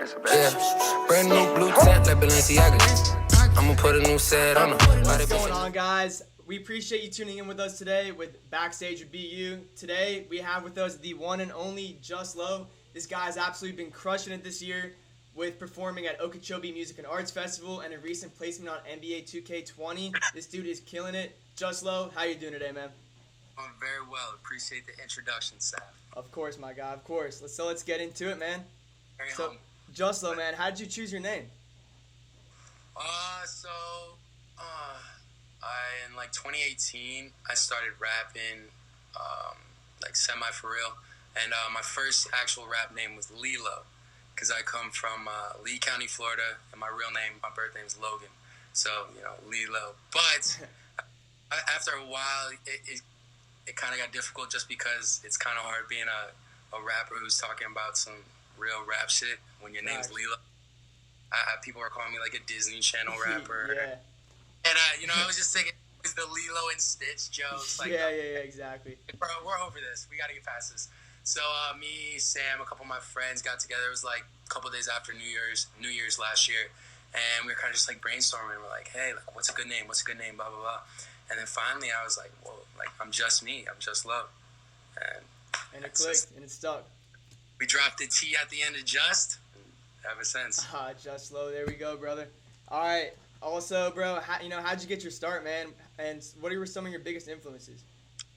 Yeah, brand new blue tap like Balenciaga. I'ma put a new set on them. What's going on, guys? We appreciate you tuning in with us today with Backstage with BeU. Today, we have with us the one and only jusLo. This guy's absolutely been crushing it this year with performing at Okeechobee Music and Arts Festival and a recent placement on NBA 2K20. This dude is killing it. jusLo, how you doing today, man? I'm very well. Appreciate the introduction, Sam. Of course, my guy, of course. Let's get into it, man. Very So, humble. jusLo, man, how did you choose your name? In like 2018, I started rapping, like semi for real. And my first actual rap name was Lilo, because I come from Lee County, Florida, and my real name, my birth name is Logan. So, Lilo. But after a while, it kind of got difficult just because it's kind of hard being a rapper who's talking about some real rap shit when your name's Lilo. People are calling me like a Disney Channel rapper. Yeah. And, I was just thinking, it's the Lilo and Stitch jokes. Like, yeah, exactly. Bro, we're over this. We got to get past this. So, me, Sam, a couple of my friends got together. It was like a couple of days after New Year's last year. And we were kind of just like brainstorming. We're like, hey, like, what's a good name? What's a good name? Blah, blah, blah. And then finally I was like, well, like, I'm just me. I'm jusLo. And it clicked, and it stuck. We dropped the T at the end of just, and ever since. jusLo, there we go, brother. All right. Also, bro, how'd you get your start, man? And what were some of your biggest influences?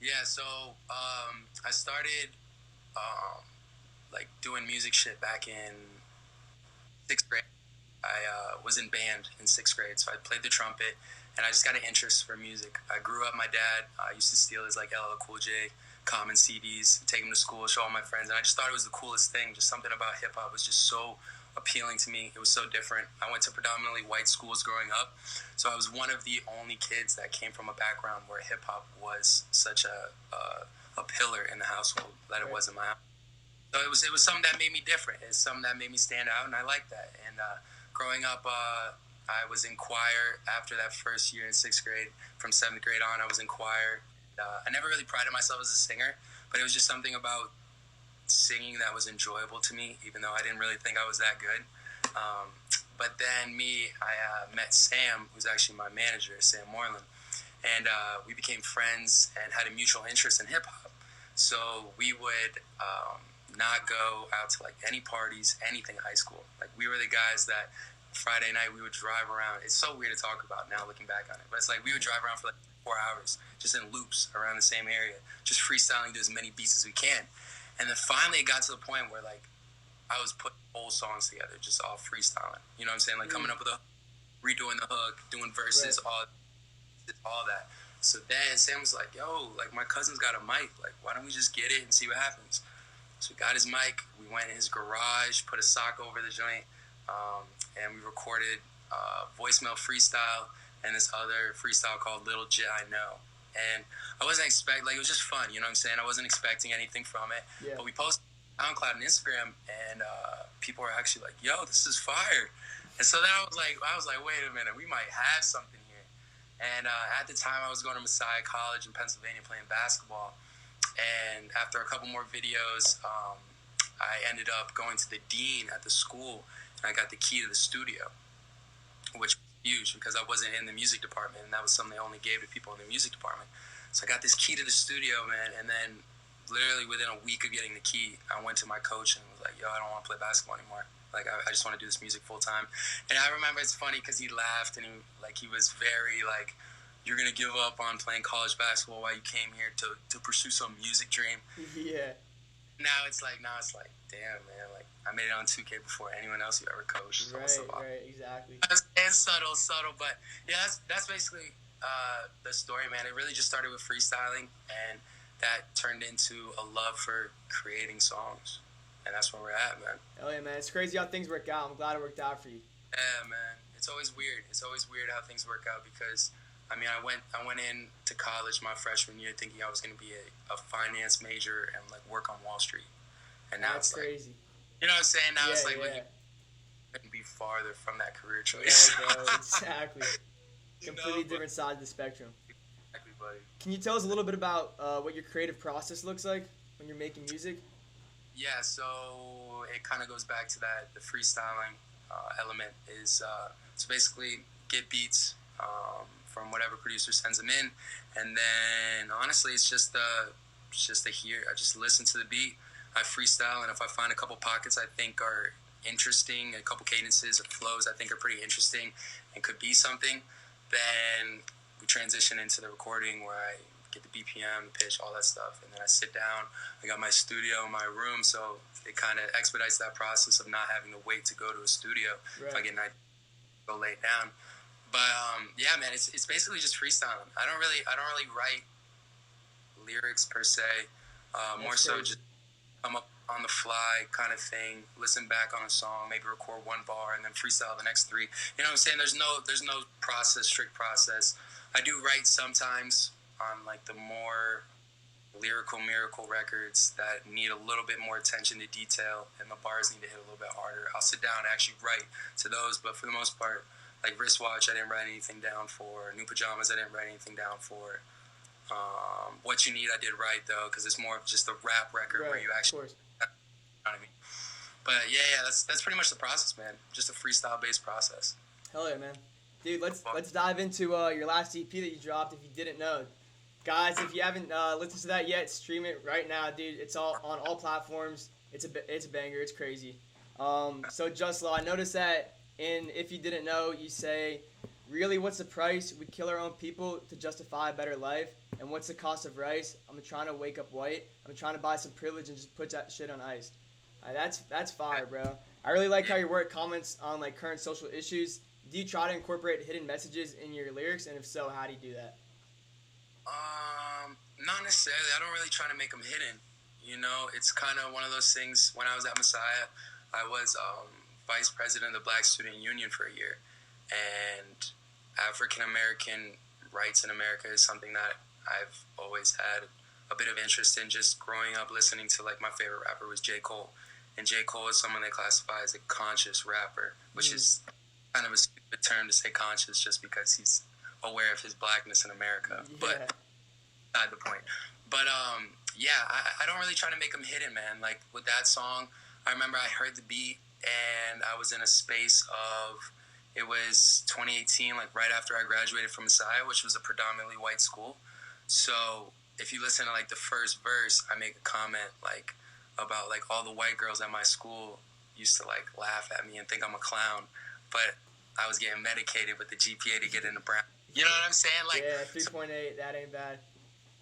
Yeah, so I started like doing music shit back in 6th grade. I was in band in 6th grade, so I played the trumpet, and I just got an interest for music. I grew up, my dad used to steal his like LL Cool J Common CDs, take them to school, show all my friends, and I just thought it was the coolest thing. Just something about hip-hop was just so appealing to me. It was so different. I went to predominantly white schools growing up, so I was one of the only kids that came from a background where hip-hop was such a pillar in the household that it was in my house. So it was something that made me different. It's something that made me stand out, and I liked that. And growing up, I was in choir after that first year in 6th grade. From 7th grade on, I was in choir. I never really prided myself as a singer, but it was just something about singing that was enjoyable to me, even though I didn't really think I was that good. But then I met Sam, who's actually my manager, Sam Moreland, and we became friends and had a mutual interest in hip-hop. So we would not go out to like any parties, anything high school. Like, we were the guys that Friday night we would drive around. It's so weird to talk about now looking back on it, but it's like we would drive around for like 4 hours just in loops around the same area, just freestyling to as many beats as we can. And then finally it got to the point where like I was putting whole songs together, just all freestyling. You know what I'm saying? Like coming up with redoing the hook, doing verses, all that. So then Sam was like, yo, like my cousin's got a mic. Like, why don't we just get it and see what happens? So we got his mic. We went in his garage, put a sock over the joint, and we recorded voicemail freestyle and this other freestyle called Little J I Know. And I wasn't expecting, like, it was just fun, you know what I'm saying? I wasn't expecting anything from it. Yeah. But we posted on SoundCloud and Instagram, and people were actually like, yo, this is fire. And so then I was like, wait a minute, we might have something here. And at the time, I was going to Messiah College in Pennsylvania playing basketball. And after a couple more videos, I ended up going to the dean at the school, and I got the key to the studio, which was huge because I wasn't in the music department, and that was something they only gave to people in the music department. So I got this key to the studio, man, and then literally within a week of getting the key, I went to my coach and was like, yo, I don't want to play basketball anymore. Like, I just want to do this music full time. And I remember, it's funny because he laughed, and he was very like, you're going to give up on playing college basketball while you came here to pursue some music dream. Yeah. Now it's like, damn, man, like, I made it on 2K before anyone else you ever coached. Right, exactly. It's subtle, but yeah, that's basically the story, man. It really just started with freestyling, and that turned into a love for creating songs, and that's where we're at, man. Oh yeah, man, it's crazy how things work out. I'm glad it worked out for you. Yeah, man, it's always weird. It's always weird how things work out because, I mean, I went into college my freshman year thinking I was going to be a finance major and like work on Wall Street, and now that's it's crazy. Like, you know what I'm saying? Now it's like, yeah. you couldn't be farther from that career choice. Yeah, bro, exactly. Completely different side of the spectrum. Exactly, buddy. Can you tell us a little bit about what your creative process looks like when you're making music? Yeah, so it kind of goes back to that, the freestyling element is, so basically get beats from whatever producer sends them in, and then honestly it's just a hear. I just listen to the beat, I freestyle, and if I find a couple pockets I think are interesting, a couple cadences or flows I think are pretty interesting and could be something, then we transition into the recording where I get the BPM, the pitch, all that stuff, and then I sit down. I got my studio in my room, so it kind of expedites that process of not having to wait to go to a studio. Right. If I get night, go lay down. But yeah, man, it's basically just freestyling. I don't really write lyrics per se. More so just come up on the fly kind of thing. Listen back on a song, maybe record one bar, and then freestyle the next three. You know what I'm saying? There's no process, strict process. I do write sometimes on like the more lyrical miracle records that need a little bit more attention to detail and the bars need to hit a little bit harder. I'll sit down and actually write to those, but for the most part, like Wristwatch, I didn't write anything down for. New Pajamas, I didn't write anything down for. What You Need, I did write though, because it's more of just a rap record where you actually. You know what I mean? But yeah, that's pretty much the process, man. Just a freestyle based process. Hell yeah, man. Dude, let's dive into your last EP that you dropped. If you didn't know, guys, if you haven't listened to that yet, stream it right now, dude. It's all on all platforms. It's a banger. It's crazy. So jusLo, I noticed that If You Didn't Know, you say, really, what's the price? We kill our own people to justify a better life. And what's the cost of rice? I'm trying to wake up white. I'm trying to buy some privilege and just put that shit on ice. That's fire, bro. I really like how your work comments on like current social issues. Do you try to incorporate hidden messages in your lyrics? And if so, how do you do that? Not necessarily. I don't really try to make them hidden. You know, it's kind of one of those things. When I was at Messiah, I was vice president of the Black Student Union for a year. And African American rights in America is something that I've always had a bit of interest in. Just growing up listening to, like, my favorite rapper was J. Cole. And J. Cole is someone they classify as a conscious rapper, which is kind of a stupid term to say conscious just because he's aware of his blackness in America. Yeah. But not the point. But yeah, I don't really try to make them hidden, man. Like with that song, I remember I heard the beat and I was in a space of, it was 2018, like right after I graduated from Messiah, which was a predominantly white school. So if you listen to like the first verse, I make a comment like about like all the white girls at my school used to like laugh at me and think I'm a clown, but I was getting medicated with the GPA to get into Brown. You know what I'm saying? Like, yeah, 3.8, that ain't bad.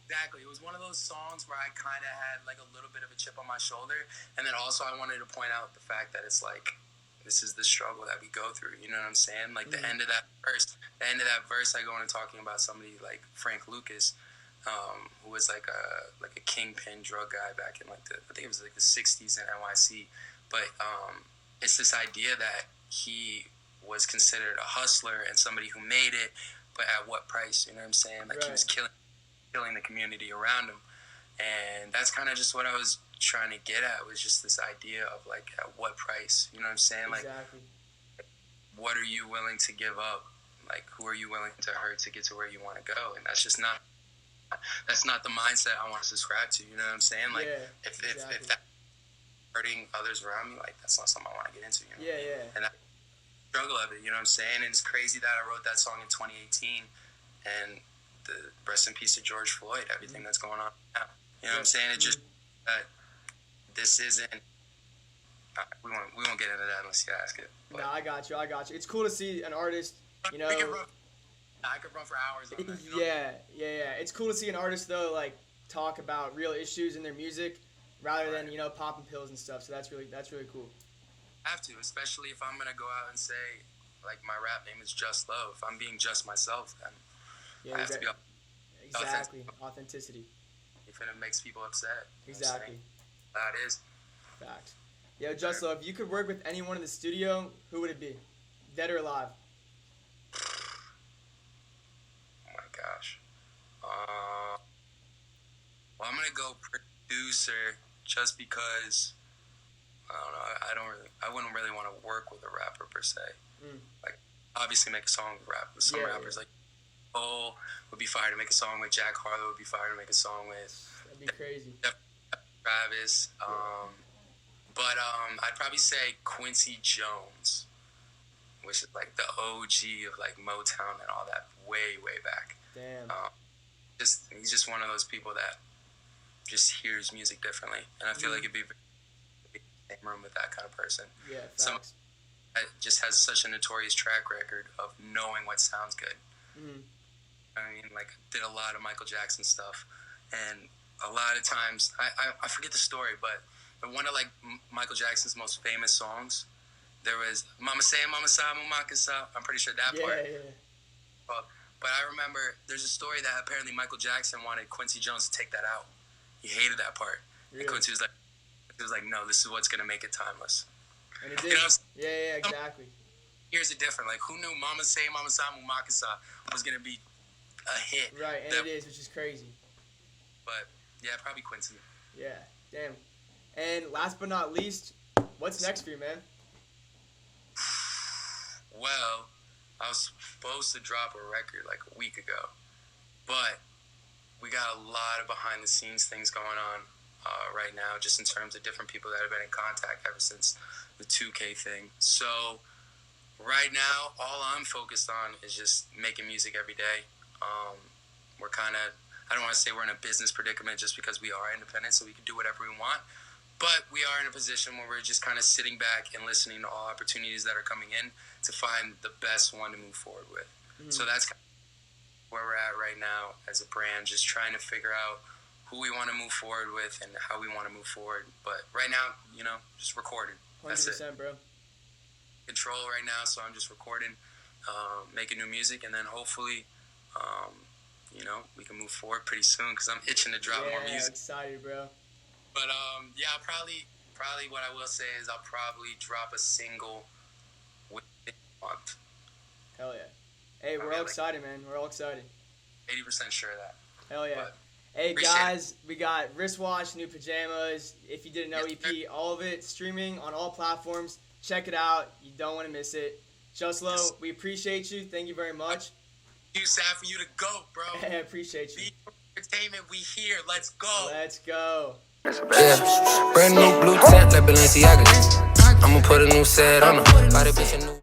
Exactly. It was one of those songs where I kind of had like a little bit of a chip on my shoulder, and then also I wanted to point out the fact that it's like, this is the struggle that we go through. You know what I'm saying? Like the end of that verse, I go into talking about somebody like Frank Lucas, who was like a kingpin drug guy back in like I think it was like the 60s in NYC. But it's this idea that he was considered a hustler and somebody who made it, but at what price? You know what I'm saying? Like he was killing the community around him. And that's kind of just what I was trying to get at, was just this idea of like, at what price? You know what I'm saying? Like, what are you willing to give up? Like, who are you willing to hurt to get to where you want to go? And that's not the mindset I want to subscribe to. You know what I'm saying? Like, if that hurting others around me, like, that's not something I want to get into. You know? And that struggle of it, you know what I'm saying? And it's crazy that I wrote that song in 2018, and the rest in peace to George Floyd, everything that's going on now. You know what I'm saying? It just this isn't. We won't get into that unless you ask it. But. No, I got you. It's cool to see an artist. You know, I could run for hours on that. You know? Yeah. It's cool to see an artist though, like talk about real issues in their music, rather than popping pills and stuff. So that's really cool. I have to, especially if I'm gonna go out and say, like, my rap name is jusLo. If I'm being just myself, then I have to be exactly authenticity. If it makes people upset, exactly. That is fact. Yo, jusLo, if you could work with anyone in the studio, who would it be? Dead or alive? Oh my gosh. Well, I'm gonna go producer just because I wouldn't really want to work with a rapper per se. Like, obviously make a song with some rappers. Like, Cole would be fire to make a song with. Jack Harlow would be fire to make a song with. That'd be crazy. Travis. But I'd probably say Quincy Jones, which is like the OG of like Motown and all that, way back. Damn. He's just one of those people that just hears music differently, and I feel like it'd be in the same room with that kind of person. Yeah, facts. Someone that just has such a notorious track record of knowing what sounds good. I mean, like, did a lot of Michael Jackson stuff, and a lot of times I forget the story, but one of like Michael Jackson's most famous songs, there was "Mama Say, Mama Sa, Mama Sa." I'm pretty sure that part. Yeah. But I remember there's a story that apparently Michael Jackson wanted Quincy Jones to take that out. He hated that part. Really? And Quincy was like, no, this is what's gonna make it timeless. And it did. You know, Yeah, exactly. Here's it different. Like, who knew "Mama Say, Mama Sa, Mama Sa" was gonna be a hit? Right, and it is, which is crazy. But yeah, probably Quincy. Yeah, damn. And last but not least, what's next for you, man? Well, I was supposed to drop a record like a week ago, but we got a lot of behind the scenes things going on right now, just in terms of different people that have been in contact ever since the 2K thing. So right now, all I'm focused on is just making music every day. We're kind of, I don't want to say we're in a business predicament just because we are independent, so we can do whatever we want. But we are in a position where we're just kind of sitting back and listening to all opportunities that are coming in to find the best one to move forward with. So that's kind of where we're at right now as a brand, just trying to figure out who we want to move forward with and how we want to move forward. But right now, you know, just recording. That's 100%, it. bro. Control right now, so I'm just recording, making new music, and then hopefully, you know, we can move forward pretty soon because I'm itching to drop more music. Yeah, excited, bro. But yeah, probably what I will say is I'll probably drop a single within a month. Hell yeah. Hey, we're all excited, man. We're all excited. 80% sure of that. Hell yeah. But hey, appreciate guys, we got wristwatch, new pajamas. If you didn't know, Yes, EP, all of it streaming on all platforms. Check it out. You don't want to miss it. jusLo, Yes. we appreciate you. Thank you very much. You, Saf, for you to go, bro. I appreciate you. BeU Entertainment, we here. Let's go. Let's go. Yeah, brand new blue tint like Balenciaga. I'ma put a new set on her. Body bitch a new.